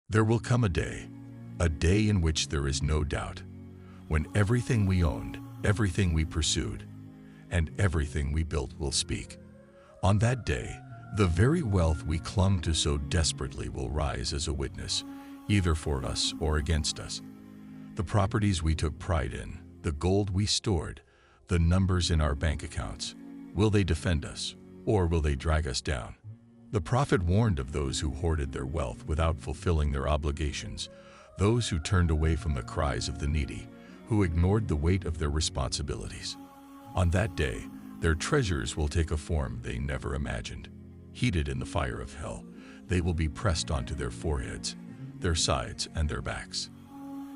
There will come a day in which there is no doubt, when everything we owned, everything we pursued, and everything we built will speak. On that day, the very wealth we clung to so desperately will rise as a witness, either for us or against us. The properties we took pride in, the gold we stored, the numbers in our bank accounts, will they defend us, or will they drag us down? The prophet warned of those who hoarded their wealth without fulfilling their obligations, those who turned away from the cries of the needy, who ignored the weight of their responsibilities. On that day, their treasures will take a form they never imagined. Heated in the fire of hell, they will be pressed onto their foreheads, their sides, and their backs.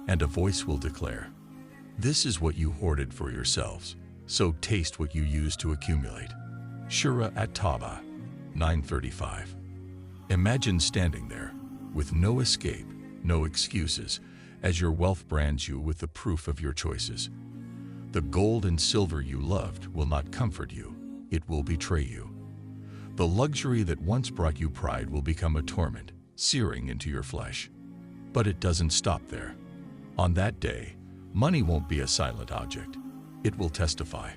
And a voice will declare, "This is what you hoarded for yourselves, so taste what you used to accumulate." Surah At-Tawbah 9:35. Imagine standing there, with no escape, no excuses, as your wealth brands you with the proof of your choices. The gold and silver you loved will not comfort you, it will betray you. The luxury that once brought you pride will become a torment, searing into your flesh. But it doesn't stop there. On that day, money won't be a silent object, it will testify.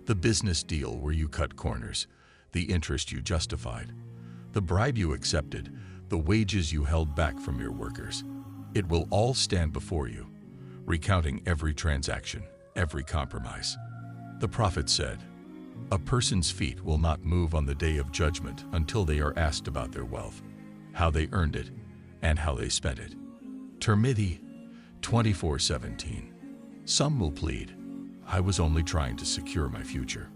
The business deal where you cut corners, the interest you justified, the bribe you accepted, the wages you held back from your workers. It will all stand before you, recounting every transaction, every compromise. The prophet said, "A person's feet will not move on the day of judgment until they are asked about their wealth, how they earned it, and how they spent it." Tirmidhi 24:17. Some will plead, "I was only trying to secure my future."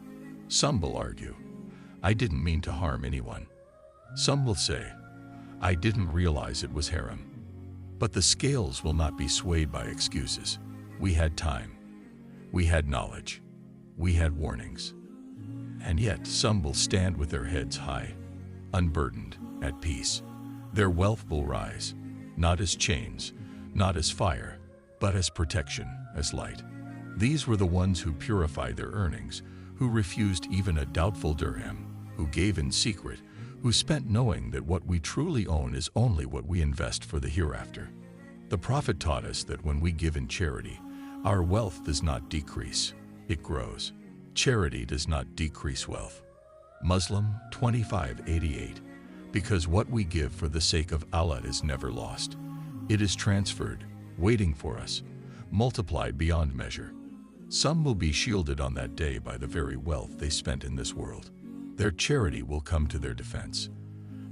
Some will argue, "I didn't mean to harm anyone." Some will say, "I didn't realize it was haram." But the scales will not be swayed by excuses. We had time. We had knowledge. We had warnings. And yet some will stand with their heads high, unburdened, at peace. Their wealth will rise, not as chains, not as fire, but as protection, as light. These were the ones who purified their earnings, who refused even a doubtful dirham, who gave in secret, who spent knowing that what we truly own is only what we invest for the hereafter. The Prophet taught us that when we give in charity, our wealth does not decrease, it grows. Charity does not decrease wealth. Muslim 25:88. Because what we give for the sake of Allah is never lost. It is transferred, waiting for us, multiplied beyond measure. Some will be shielded on that day by the very wealth they spent in this world. Their charity will come to their defense.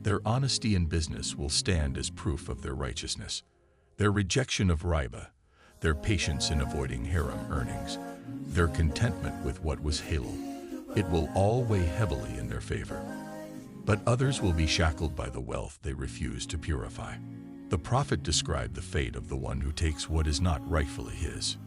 Their honesty in business will stand as proof of their righteousness. Their rejection of riba, their patience in avoiding haram earnings, their contentment with what was halal, it will all weigh heavily in their favor. But others will be shackled by the wealth they refuse to purify. The Prophet described the fate of the one who takes what is not rightfully his.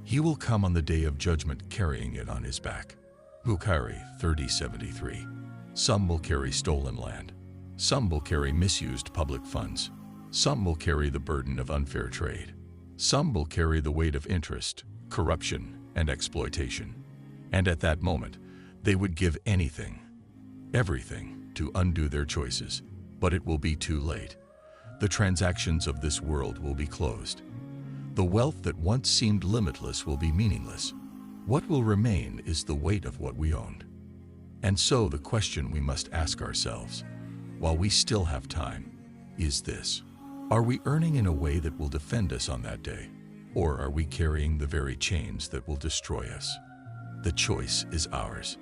He will come on the day of judgment carrying it on his back. Bukhari 30:73. Some will carry stolen land. Some will carry misused public funds. Some will carry the burden of unfair trade. Some will carry the weight of interest, corruption, and exploitation. And at that moment, they would give anything, everything, to undo their choices. But it will be too late. The transactions of this world will be closed. The wealth that once seemed limitless will be meaningless. What will remain is the weight of what we owned. And so the question we must ask ourselves, while we still have time, is this: are we earning in a way that will defend us on that day? Or are we carrying the very chains that will destroy us? The choice is ours.